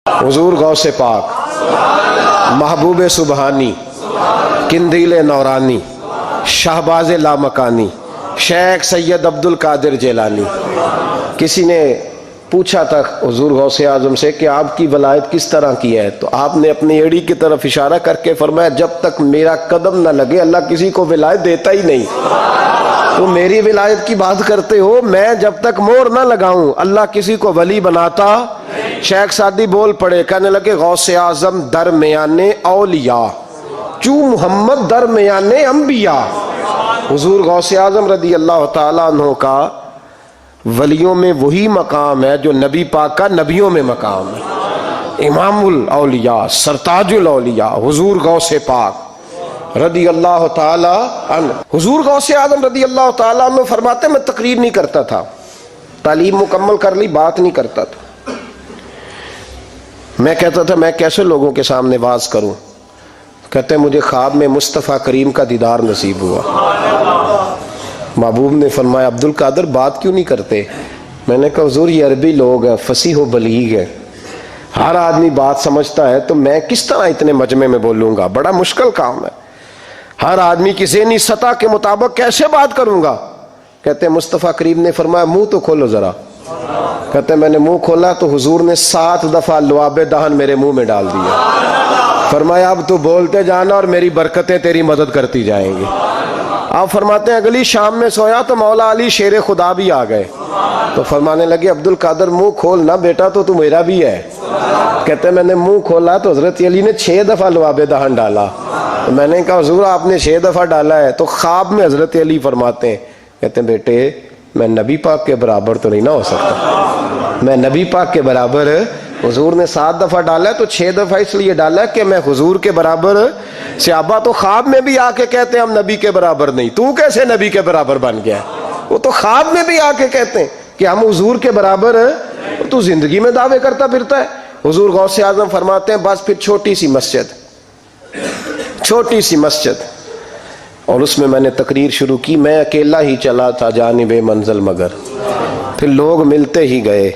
حضور غوث پاک، محبوب سبحانی، قندیل نورانی، شہباز لامکانی، شیخ سید عبد القادر جیلانی۔ کسی نے پوچھا تھا حضور غوث اعظم سے کہ آپ کی ولایت کس طرح کی ہے، تو آپ نے اپنی ایڑی کی طرف اشارہ کر کے فرمایا جب تک میرا قدم نہ لگے اللہ کسی کو ولایت دیتا ہی نہیں۔ تو میری ولایت کی بات کرتے ہو، میں جب تک مور نہ لگاؤں اللہ کسی کو ولی بناتا۔ شیخ سعدی بول پڑے، کہنے لگے غوث اعظم درمیان اولیاء چو محمد درمیان انبیاء۔ حضور غوث اعظم رضی اللہ تعالیٰ عنہ کا ولیوں میں وہی مقام ہے جو نبی پاک کا نبیوں میں مقام ہے۔ امام الاولیاء، سرتاج الاولیاء حضور غوث پاک رضی اللہ تعالیٰ عنہ۔ حضور غوث اعظم رضی اللہ تعالیٰ عنہ فرماتے میں تقریر نہیں کرتا تھا، تعلیم مکمل کر لی بات نہیں کرتا تھا۔ میں کہتا تھا میں کیسے لوگوں کے سامنے واز کروں، کہتے ہیں مجھے خواب میں مصطفیٰ کریم کا دیدار نصیب ہوا۔ محبوب نے فرمایا عبد القادر بات کیوں نہیں کرتے؟ میں نے کہا حضور یہ عربی لوگ ہیں، فصیح و بلیغ ہیں، ہر آدمی بات سمجھتا ہے، تو میں کس طرح اتنے مجمع میں بولوں گا، بڑا مشکل کام ہے، ہر آدمی کی ذہنی سطح کے مطابق کیسے بات کروں گا؟ کہتے ہیں مصطفیٰ کریم نے فرمایا منہ تو کھولو ذرا۔ کہتے ہیں میں نے منہ کھولا تو حضور نے 7 دفعہ لعاب دہن میرے منہ میں ڈال دیا۔ فرمایا اب تو بولتے جانا اور میری برکتیں تیری مدد کرتی جائیں گی۔ آپ فرماتے ہیں اگلی شام میں سویا تو مولا علی شیر خدا بھی آ گئے، تو فرمانے لگے عبد القادر منہ کھولنا بیٹا تو میرا بھی ہے۔ کہتے ہیں میں نے منہ کھولا تو حضرت علی نے 6 دفعہ لعاب دہن ڈالا۔ تو میں نے کہا حضور آپ نے 6 دفعہ ڈالا ہے، تو خواب میں حضرت علی فرماتے ہیں، کہتے ہیں بیٹے میں نبی پاک کے برابر تو نہیں نہ ہو سکتا، میں نبی پاک کے برابر، حضور نے 7 دفعہ ڈالا ہے تو 6 دفعہ اس لیے ڈالا کہ میں حضور کے برابر۔ صحابہ تو خواب میں بھی آ کے کہتے ہیں ہم نبی کے برابر نہیں، تو کیسے نبی کے برابر بن گیا؟ وہ تو خواب میں بھی آ کے کہتے ہیں کہ ہم حضور کے برابر ہیں، تو زندگی میں دعوے کرتا پھرتا ہے۔ حضور غوث اعظم فرماتے ہیں بس پھر چھوٹی سی مسجد، اور اس میں میں نے تقریر شروع کی، میں اکیلا ہی چلا تھا جانب منزل مگر، پھر لوگ ملتے ہی گئے،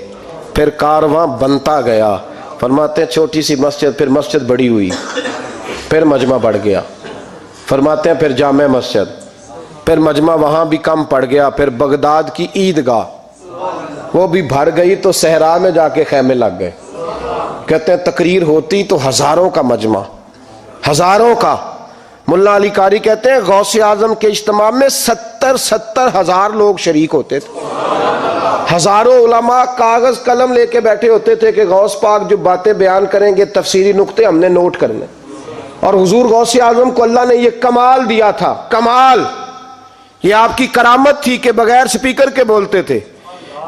پھر کارواں بنتا گیا۔ فرماتے ہیں چھوٹی سی مسجد، پھر مسجد بڑی ہوئی، پھر مجمع بڑھ گیا۔ فرماتے ہیں پھر جامع مسجد، پھر مجمع وہاں بھی کم پڑ گیا، پھر بغداد کی عیدگاہ وہ بھی بھر گئی تو صحرا میں جا کے خیمے لگ گئے۔ کہتے ہیں تقریر ہوتی تو ہزاروں کا مجمع، ہزاروں کا۔ ملا علی قاری کہتے ہیں غوث اعظم کے اجتماع میں 70 ہزار لوگ شریک ہوتے تھے، ہزاروں علماء کاغذ قلم لے کے بیٹھے ہوتے تھے کہ غوث پاک جو باتیں بیان کریں گے تفسیری نقطے ہم نے نوٹ کرنے۔ اور حضور غوث اعظم کو اللہ نے یہ کمال دیا تھا، کمال، یہ آپ کی کرامت تھی کہ بغیر سپیکر کے بولتے تھے،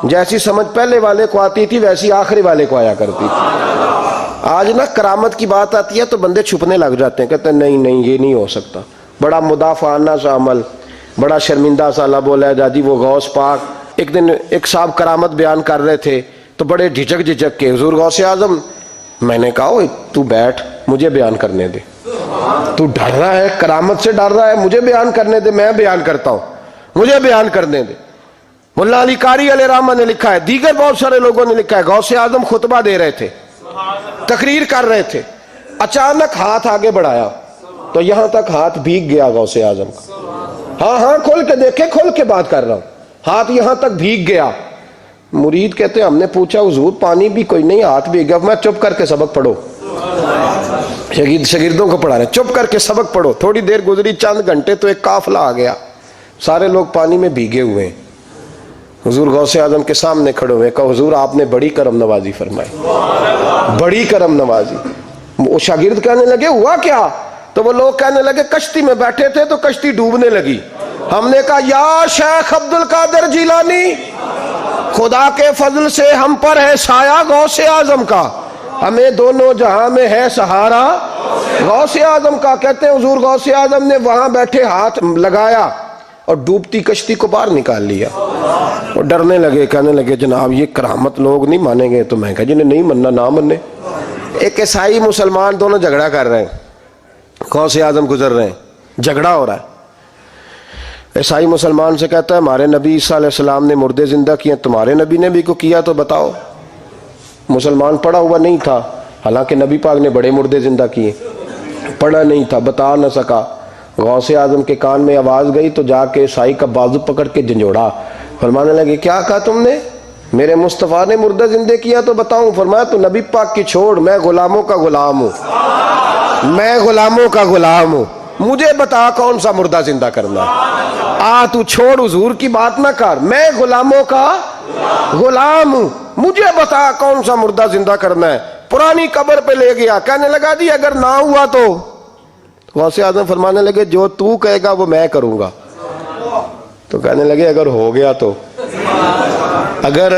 جیسی سمجھ پہلے والے کو آتی تھی ویسی آخری والے کو آیا کرتی تھی۔ آج نا کرامت کی بات آتی ہے تو بندے چھپنے لگ جاتے ہیں، کہتے ہیں نہیں یہ نہیں ہو سکتا، بڑا مدافعانہ سا عمل، بڑا شرمندہ سا لب بولا جاجی وہ غوث پاک۔ ایک دن ایک صاحب کرامت بیان کر رہے تھے تو بڑے جھجک کے حضور غوث اعظم، میں نے کہا تو بیٹھ مجھے بیان کرنے دے، تو ڈر رہا ہے کرامت سے ڈر رہا ہے، مجھے بیان کرنے دے، میں بیان کرتا ہوں، مجھے بیان کرنے دے۔ ملا علی قاری علیہ رحمہ نے لکھا ہے، دیگر بہت سارے لوگوں نے لکھا ہے، غوث اعظم خطبہ دے رہے تھے، تقریر کر رہے تھے، اچانک ہاتھ آگے بڑھایا تو یہاں تک ہاتھ بھیگ گیا غوث اعظم کا۔ ہاں کھول کے دیکھے، کھول کے بات کر رہا ہوں، ہاتھ یہاں تک بھیگ گیا۔ مرید کہتے ہیں ہم نے پوچھا حضور پانی بھی کوئی نہیں، ہاتھ بھیگ گیا۔ میں چپ کر کے سبق پڑھو، شاگردوں کو پڑھا رہے چپ کر کے سبق پڑھو۔ تھوڑی دیر گزری، چند گھنٹے تو ایک قافلہ آ گیا، سارے لوگ پانی میں بھیگے ہوئے ہیں۔ حضور غوث اعظم کے سامنے کھڑے ہوئے، کہا حضور آپ نے بڑی کرم نوازی فرمائی، بڑی کرم نوازی۔ وہ شاگرد کہنے لگے ہوا کیا؟ تو وہ لوگ کہنے لگے کشتی میں بیٹھے تھے تو کشتی ڈوبنے لگی، ہم نے کہا یا شیخ عبد القادر جیلانی خدا کے فضل سے ہم پر ہے سایہ غوث اعظم کا، ہمیں دونوں جہاں میں ہے سہارا غوث اعظم کا۔ کہتے ہیں حضور غوث اعظم نے وہاں بیٹھے ہاتھ لگایا اور ڈوبتی کشتی کو باہر نکال لیا۔ وہ ڈرنے لگے، کہنے لگے جناب یہ کرامت لوگ نہیں مانیں گے، تو میں کہا جنہیں نہیں مننا نہ مننے۔ ایک عیسائی مسلمان دونوں جھگڑا کر رہے ہیں، غوث اعظم گزر رہے ہیں، جھگڑا ہو رہا ہے۔ عیسائی مسلمان سے کہتا ہے ہمارے نبی عیسیٰ علیہ السلام نے مردے زندہ کیے، تمہارے نبی نے بھی کو کیا تو بتاؤ۔ مسلمان پڑھا ہوا نہیں تھا، حالانکہ نبی پاک نے بڑے مردے زندہ کیے، پڑھا نہیں تھا، بتا نہ سکا۔ غوث اعظم کے کان میں آواز گئی تو جا کے سائی کا بازو پکڑ کے جھنجھوڑا، فرمانے لگے کیا کہا تم نے؟ میرے مصطفیٰ نے مردہ زندہ کیا تو بتاؤں؟ فرمایا تو نبی پاک کی چھوڑ، میں غلاموں کا غلام ہوں، میں غلاموں کا غلام ہوں، مجھے بتا کون سا مردہ زندہ کرنا ہے۔ تو چھوڑ حضور کی بات نہ کر، میں غلاموں کا غلام ہوں، مجھے بتا کون سا مردہ زندہ کرنا ہے۔ پرانی قبر پہ لے گیا، کہنے لگا جی اگر نہ ہوا تو؟ غوث اعظم فرمانے لگے جو تو کہے گا وہ میں کروں گا۔ تو کہنے لگے اگر ہو گیا تو؟ اگر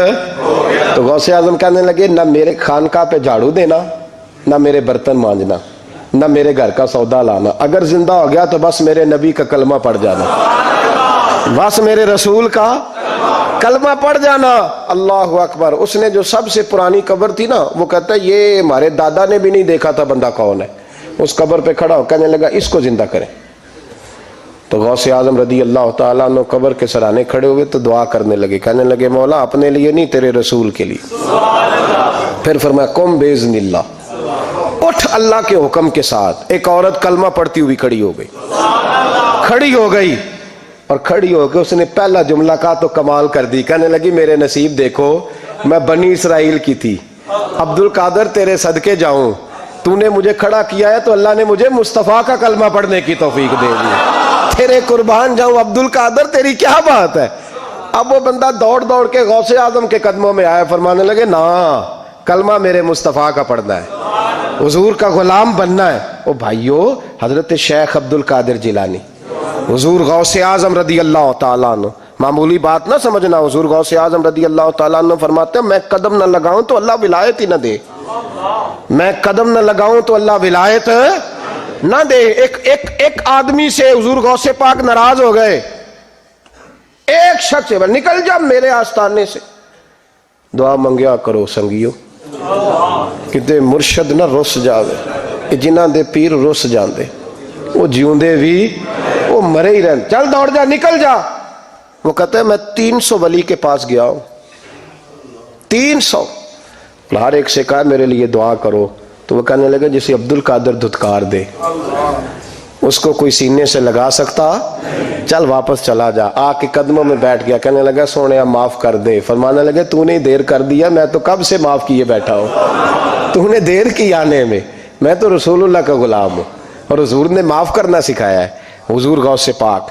تو غوث اعظم کہنے لگے نہ میرے خانقاہ پہ جھاڑو دینا، نہ میرے برتن مانجنا، نہ میرے گھر کا سودا لانا، اگر زندہ ہو گیا تو بس میرے نبی کا کلمہ پڑھ جانا، بس میرے رسول کا کلمہ پڑھ جانا۔ اللہ اکبر۔ اس نے جو سب سے پرانی قبر تھی نا، وہ کہتا ہے یہ ہمارے دادا نے بھی نہیں دیکھا تھا بندہ کون ہے، اس قبر پہ کھڑا ہو کہنے لگا اس کو زندہ کریں۔ تو غوث اعظم رضی اللہ تعالیٰ عنہ قبر کے سرانے کھڑے ہوئے تو دعا کرنے لگے، کہنے لگے مولا اپنے لیے نہیں، تیرے رسول کے لیے۔ پھر فرمایا قم باذن اللہ، اٹھ اللہ کے حکم کے ساتھ۔ ایک عورت کلمہ پڑھتی ہوئی کھڑی ہو گئی، کھڑی ہو گئی، اور کھڑی ہو کے اس نے پہلا جملہ کہا تو کمال کر دی، کہنے لگی میرے نصیب دیکھو، میں بنی اسرائیل کی تھی، عبد القادر تیرے صدقے جاؤں، تو نے مجھے کھڑا کیا ہے تو اللہ نے مجھے مصطفیٰ کا کلمہ پڑھنے کی توفیق دے دی، تیرے قربان جاؤں عبد القادر، تیری کیا بات ہے۔ اب وہ بندہ دوڑ دوڑ کے غوث اعظم کے قدموں میں آیا، فرمانے لگے نا کلمہ میرے مصطفیٰ کا پڑھنا ہے، حضور کا غلام بننا ہے۔ او بھائیو، حضرت شیخ عبد القادر جیلانی، حضور غوث اعظم رضی اللہ تعالیٰ عنہ، معمولی بات نہ سمجھنا، حضور غوث اعظم رضی اللہ تعالیٰ عنہ فرماتے ہیں میں قدم نہ لگاؤں تو اللہ ولایت ہی نہ دے، میں قدم نہ لگاؤں تو اللہ ولایت نہ دے۔ ایک آدمی سے حضور غوث پاک ناراض ہو گئے، ایک شخص سے نکل جا میرے آستانے سے، دعا منگیا کرو سنگیو، کتے مرشد نہ رس جاوے، جنہ دے پیر رس جاندے، وہ جیوندے بھی وہ مرے ہی رہن، چل دوڑ جا نکل جا۔ وہ کہتا ہے میں 300 ولی کے پاس گیا ہوں، 300، ہر ایک سے کہا میرے لیے دعا کرو، تو وہ کہنے لگا جسے عبد القادر دھتکار دے اس کو کوئی سینے سے لگا سکتا، چل واپس چلا جا۔ آ کے قدموں میں بیٹھ گیا، کہنے لگا سونے معاف کر دے۔ فرمانے لگے تو نے دیر کر دیا، میں تو کب سے معاف کیے بیٹھا ہوں، تو نے دیر کی آنے میں تو رسول اللہ کا غلام ہوں، اور حضور نے معاف کرنا سکھایا ہے۔ حضور غوث پاک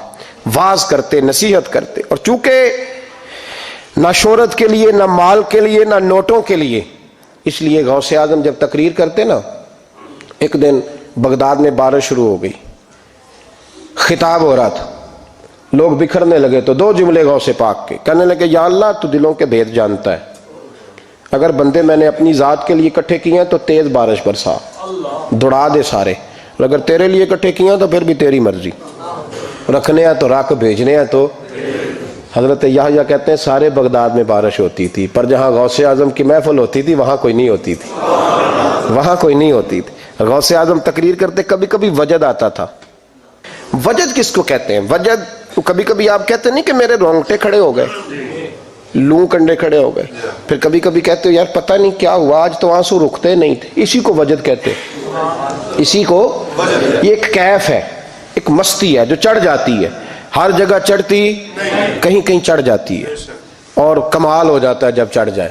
واز کرتے، نصیحت کرتے، اور چونکہ نہ شہرت کے لیے، نہ مال کے لیے، نہ نوٹوں کے لیے، اس لیے غوث اعظم جب تقریر کرتے نا، ایک دن بغداد میں بارش شروع ہو گئی، خطاب ہو رہا تھا، لوگ بکھرنے لگے، تو 2 جملے غوث پاک کے، کہنے لگے یا اللہ تو دلوں کے بھید جانتا ہے، اگر بندے میں نے اپنی ذات کے لیے اکٹھے کیے ہیں تو تیز بارش برسا، دوڑا دے سارے، اور اگر تیرے لیے اکٹھے کیے ہیں تو پھر بھی تیری مرضی، رکھنے ہیں تو رکھ، بھیجنے ہیں تو۔ حضرت یحییٰ کہتے ہیں سارے بغداد میں بارش ہوتی تھی، پر جہاں غوث اعظم کی محفل ہوتی تھی وہاں کوئی نہیں ہوتی تھی، وہاں کوئی نہیں ہوتی تھی۔ غوث اعظم تقریر کرتے کبھی کبھی وجد آتا تھا۔ وجد کس کو کہتے ہیں؟ وجد کبھی کبھی آپ کہتے نہیں کہ میرے رونگٹے کھڑے ہو گئے، لوں کنڈے کھڑے ہو گئے، پھر کبھی کبھی کہتے ہو یار پتہ نہیں کیا ہوا آج تو آنسو رکتے نہیں تھے، اسی کو وجد کہتے ہیں، اسی کو، یہ ایک کیف ہے، ایک مستی ہے جو چڑھ جاتی ہے، ہر جگہ چڑھتی کہیں کہیں چڑھ جاتی ہے، اور کمال ہو جاتا ہے جب چڑھ جائے،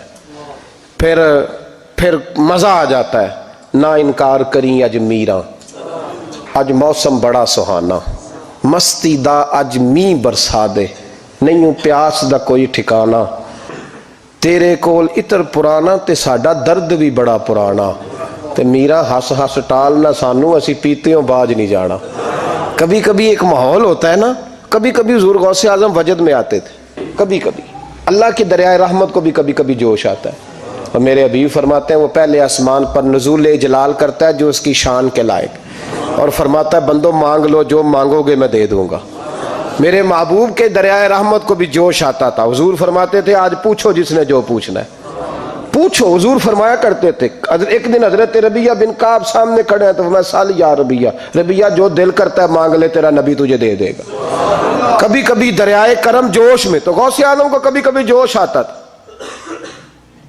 پھر مزہ آ جاتا ہے۔ نہ انکار کریں اج میراں، اج موسم بڑا سہانا، مستی دا اج می برسا دے، نہیں پیاس دا کوئی ٹھکانا، تیرے کول عطر پرانا تے ساڈا درد بھی بڑا پرانا، تے میرا ہس ہس ٹال نہ سانو اسی پیتیوں باج نہیں جانا۔ کبھی کبھی ایک ماحول ہوتا ہے نا، کبھی کبھی حضور غوث اعظم وجد میں آتے تھے، کبھی کبھی اللہ کی دریائے رحمت کو بھی کبھی کبھی جوش آتا ہے، اور میرے حبیب فرماتے ہیں وہ پہلے آسمان پر نزول جلال کرتا ہے جو اس کی شان کے لائق، اور فرماتا ہے بندوں مانگ لو جو مانگو گے میں دے دوں گا۔ میرے محبوب کے دریائے رحمت کو بھی جوش آتا تھا، حضور فرماتے تھے آج پوچھو جس نے جو پوچھنا ہے پوچھو، حضور فرمایا کرتے تھے۔ ایک دن حضرت ربیہ بن کعب سامنے کھڑے ہیں تو فرمایا سال یا ربیہ، ربیہ جو دل کرتا ہے مانگ لے تیرا نبی تجھے دے دے گا۔ کبھی کبھی دریائے کرم جوش میں، تو غوث اعظم کو کبھی کبھی جوش آتا تھا،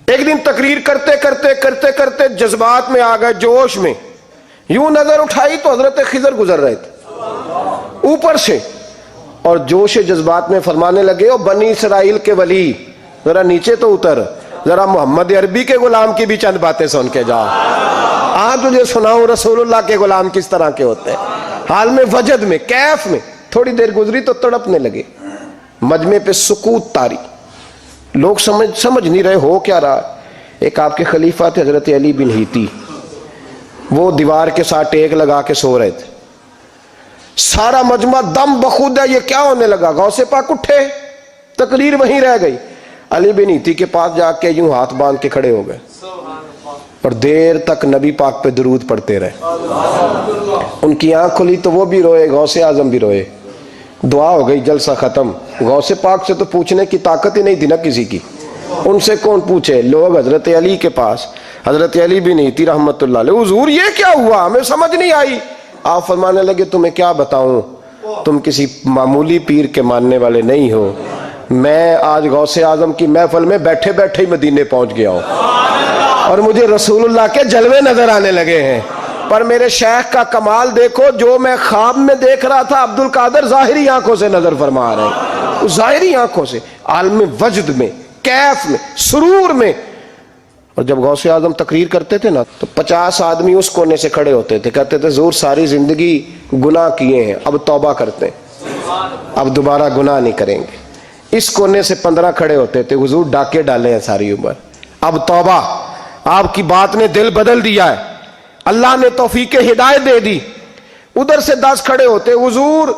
ایک دن تقریر کرتے کرتے کرتے کرتے جذبات میں آ گئے، جوش میں، یوں نظر اٹھائی تو حضرت خضر گزر رہے تھے اوپر سے، اور جوش جذبات میں فرمانے لگے، او بنی اسرائیل کے ولی ذرا نیچے تو اتر، ذرا محمد عربی کے غلام کی بھی چند باتیں سن کے جا، آج تجھے سناؤں رسول اللہ کے غلام کس طرح کے ہوتے ہیں۔ حال میں وجد میں کیف میں تھوڑی دیر گزری تو تڑپنے لگے، مجمع پہ سکوت طاری، لوگ سمجھ نہیں رہے ہو کیا رہا۔ ایک آپ کے خلیفہ تھے حضرت علی بن ہیتی، وہ دیوار کے ساتھ ٹیک لگا کے سو رہے تھے، سارا مجمع دم بخود ہے، یہ کیا ہونے لگا؟ غوث پاک اٹھے، تقریر وہیں رہ گئی، علی بن ہیتی کے پاس جا کے یوں ہاتھ باندھ کے کھڑے ہو گئے اور دیر تک نبی پاک پہ درود پڑھتے رہے۔ ان کی آنکھ کھلی تو وہ بھی روئے، غوث اعظم بھی روئے، دعا ہو گئی، جلسہ ختم۔ غوث پاک سے تو پوچھنے کی طاقت ہی نہیں تھی نا کسی کی، ان سے کون پوچھے؟ لوگ حضرت علی کے پاس، حضرت علی بن ہیتی رحمت اللہ علیہ، حضور یہ کیا ہوا؟ ہمیں سمجھ نہیں آئی۔ آپ فرمانے لگے، تمہیں کیا بتاؤں، تم کسی معمولی پیر کے ماننے والے نہیں ہو، میں آج غوث اعظم کی محفل میں بیٹھے بیٹھے ہی مدینے پہنچ گیا ہوں اور مجھے رسول اللہ کے جلوے نظر آنے لگے ہیں، پر میرے شیخ کا کمال دیکھو، جو میں خواب میں دیکھ رہا تھا عبد القادر ظاہری آنکھوں سے نظر فرما رہے ہیں، ظاہری آنکھوں سے، عالم وجد میں، کیف میں، سرور میں۔ اور جب غوث اعظم تقریر کرتے تھے نا تو 50 آدمی اس کونے سے کھڑے ہوتے تھے، کہتے تھے حضور ساری زندگی گناہ کیے ہیں، اب توبہ کرتے ہیں، اب دوبارہ گناہ نہیں کریں گے۔ اس کونے سے 15 کھڑے ہوتے تھے، حضور ڈاکے ڈالے ہیں ساری عمر، اب توبہ، آپ کی بات نے دل بدل دیا ہے، اللہ نے توفیق ہدایت دے دی۔ ادھر سے 10 کھڑے ہوتے، حضور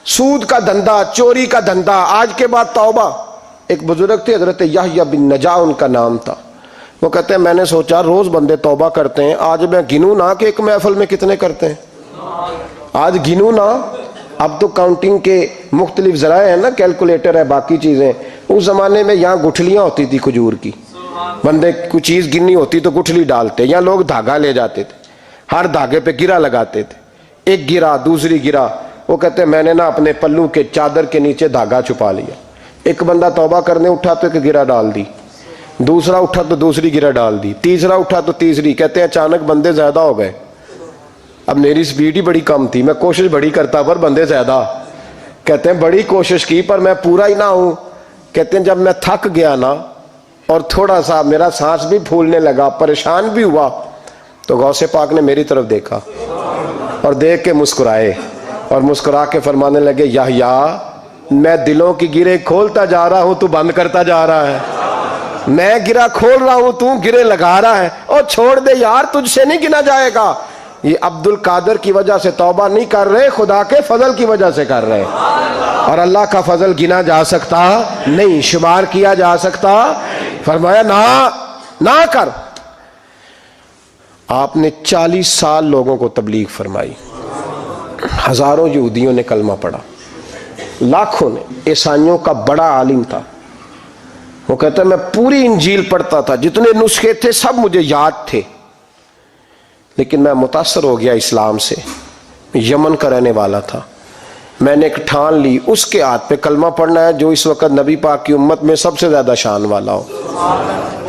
سود کا دھندا، چوری کا دھندا، آج کے بعد توبہ۔ ایک بزرگ تھے حضرت یحییٰ بن نجاح ان کا نام تھا، وہ کہتے ہیں میں نے سوچا روز بندے توبہ کرتے ہیں، آج میں گنوں نہ کہ ایک محفل میں کتنے کرتے ہیں، آج گنوں نہ۔ اب تو کاؤنٹنگ کے مختلف ذرائع ہیں نا، کیلکولیٹر ہے، باقی چیزیں۔ اس زمانے میں یہاں گٹھلیاں ہوتی تھی کھجور کی، بندے کوئی چیز گننی ہوتی تو گٹھلی ڈالتے، یا لوگ دھاگا لے جاتے تھے، ہر دھاگے پہ گرا لگاتے تھے، ایک گرا دوسری گرا، وہ کہتے ہیں میں نے نا اپنے پلو کے چادر کے نیچے دھاگا چھپا لیا، ایک بندہ توبہ کرنے اٹھا تو ایک گرا ڈال دی، دوسرا اٹھا تو دوسری گرا ڈال دی، تیسرا اٹھا تو تیسری، کہتے ہیں اچانک بندے زیادہ ہو گئے، اب میری سپیڈ ہی بڑی کم تھی، میں کوشش بڑی کرتا پر بندے زیادہ، کہتے ہیں بڑی کوشش کی پر میں پورا ہی نہ ہوں، کہتے ہیں جب میں تھک گیا نا اور تھوڑا سا میرا سانس بھی پھولنے لگا، پریشان بھی ہوا، تو غوث پاک نے میری طرف دیکھا اور دیکھ کے مسکرائے اور مسکرا کے فرمانے لگے، یحییٰ میں دلوں کی گرے کھولتا جا رہا ہوں، تو بند کرتا جا رہا ہے، میں گرا کھول رہا ہوں، تو گرے لگا رہا ہے، اور چھوڑ دے یار، تجھ سے نہیں گنا جائے گا۔ یہ عبد القادر کی وجہ سے توبہ نہیں کر رہے، خدا کے فضل کی وجہ سے کر رہے، اور اللہ کا فضل گنا جا سکتا نہیں، شمار کیا جا سکتا۔ فرمایا نہ کر۔ آپ نے 40 سال لوگوں کو تبلیغ فرمائی، ہزاروں یہودیوں نے کلمہ پڑھا، لاکھوں نے، عیسائیوں کا بڑا عالم تھا، وہ کہتا ہے میں پوری انجیل پڑھتا تھا، جتنے نسخے تھے سب مجھے یاد تھے، لیکن میں متاثر ہو گیا اسلام سے، یمن کا رہنے والا تھا، میں نے ایک ٹھان لی اس کے ہاتھ پہ کلمہ پڑھنا ہے جو اس وقت نبی پاک کی امت میں سب سے زیادہ شان والا ہو۔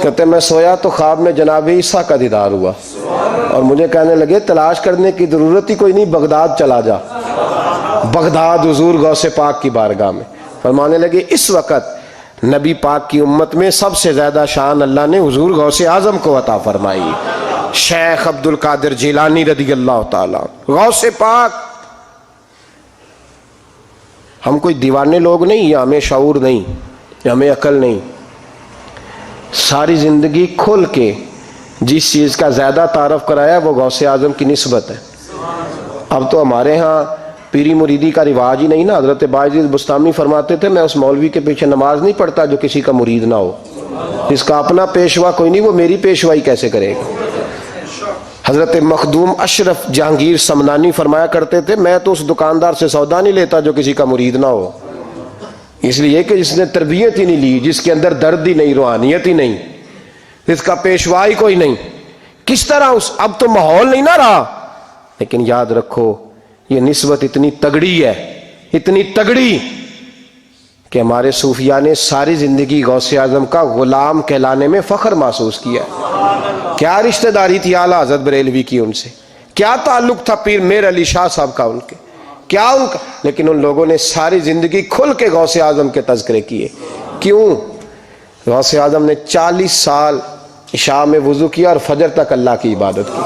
کہتے ہیں میں سویا تو خواب میں جناب عیسیٰ کا دیدار ہوا اور مجھے کہنے لگے تلاش کرنے کی ضرورت ہی کوئی نہیں، بغداد چلا جا، بغداد حضور غوث پاک کی بارگاہ میں۔ فرمانے لگے اس وقت نبی پاک کی امت میں سب سے زیادہ شان اللہ نے حضور غوث اعظم کو عطا فرمائی، شیخ عبد القادر جیلانی رضی اللہ تعالیٰ، غوث پاک۔ ہم کوئی دیوانے لوگ نہیں، یا ہمیں شعور نہیں، یا ہمیں عقل نہیں، ساری زندگی کھل کے جس چیز کا زیادہ تعارف کرایا وہ غوث اعظم کی نسبت ہے۔ اب تو ہمارے ہاں پیری مریدی کا رواج ہی نہیں نا، حضرت باعزید بستامی فرماتے تھے میں اس مولوی کے پیچھے نماز نہیں پڑھتا جو کسی کا مرید نہ ہو، جس کا اپنا پیشوا کوئی نہیں وہ میری پیشوائی کیسے کرے گا۔ حضرت مخدوم اشرف جہانگیر سمنانی فرمایا کرتے تھے میں تو اس دکاندار سے سودا نہیں لیتا جو کسی کا مرید نہ ہو، اس لیے کہ جس نے تربیت ہی نہیں لی، جس کے اندر درد ہی نہیں، روحانیت ہی نہیں، جس کا پیشوائی کوئی نہیں، کس طرح اب تو ماحول نہیں نہ رہا۔ لیکن یاد رکھو یہ نسبت اتنی تگڑی ہے، اتنی تگڑی کہ ہمارے صوفیاء نے ساری زندگی غوث اعظم کا غلام کہلانے میں فخر محسوس کیا ہے۔ کیا رشتہ داری تھی اعلیٰ حضرت بریلوی کی ان سے، کیا تعلق تھا پیر میر علی شاہ صاحب کا ان کے، کیا ان کا، لیکن ان لوگوں نے ساری زندگی کھل کے غوث اعظم کے تذکرے کیے۔ کیوں؟ غوث اعظم نے 40 سال عشاء میں وضو کیا اور فجر تک اللہ کی عبادت کی۔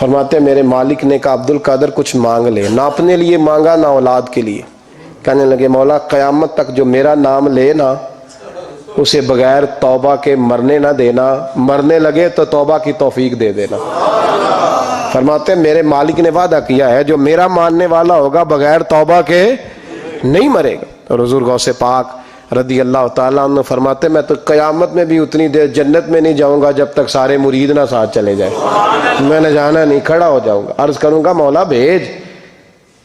فرماتے ہیں میرے مالک نے کہا عبد القادر کچھ مانگ لے، نہ اپنے لیے مانگا نہ اولاد کے لیے۔ کہنے لگے مولا قیامت تک جو میرا نام لے نا اسے بغیر توبہ کے مرنے نہ دینا، مرنے لگے تو توبہ کی توفیق دے دینا۔ فرماتے ہیں میرے مالک نے وعدہ کیا ہے جو میرا ماننے والا ہوگا بغیر توبہ کے نہیں مرے گا۔ اور حضور غوث پاک رضی اللہ تعالیٰ عنہ فرماتے میں تو قیامت میں بھی اتنی دیر جنت میں نہیں جاؤں گا جب تک سارے مرید نہ ساتھ چلے جائیں، میں نے جانا نہیں، کھڑا ہو جاؤں گا، عرض کروں گا مولا بھیج۔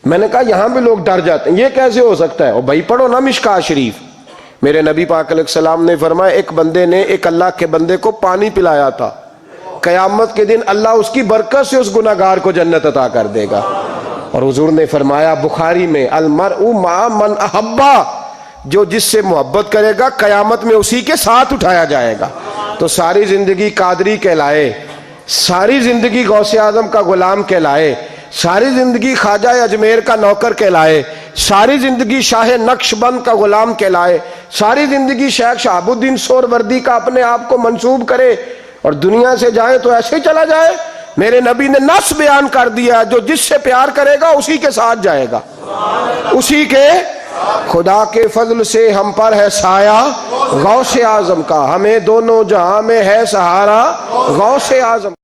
میں نے کہا یہاں بھی لوگ ڈر جاتے ہیں، یہ کیسے ہو سکتا ہے؟ اور بھائی پڑھو نا مشکات شریف، میرے نبی پاک علیہ السلام نے فرمایا ایک بندے نے ایک اللہ کے بندے کو پانی پلایا تھا، قیامت کے دن اللہ اس کی برکت سے اس گناہگار کو جنت عطا کر دے گا۔ اور حضور نے فرمایا بخاری میں المرء مع من احبا، جو جس سے محبت کرے گا قیامت میں اسی کے ساتھ اٹھایا جائے گا۔ تو ساری زندگی قادری کہلائے، ساری زندگی غوث اعظم کا غلام کہلائے، ساری زندگی خواجہ اجمیر کا نوکر کہلائے، ساری زندگی شاہ نقش بند کا غلام کہلائے، ساری زندگی شیخ شہاب الدین سہروردی کا اپنے آپ کو منسوب کرے اور دنیا سے جائے تو ایسے ہی چلا جائے؟ میرے نبی نے نص بیان کر دیا جو جس سے پیار کرے گا اسی کے ساتھ جائے گا، اسی کے۔ خدا کے فضل سے ہم پر ہے سایہ غوث اعظم کا، ہمیں دونوں جہاں میں ہے سہارا غوث اعظم۔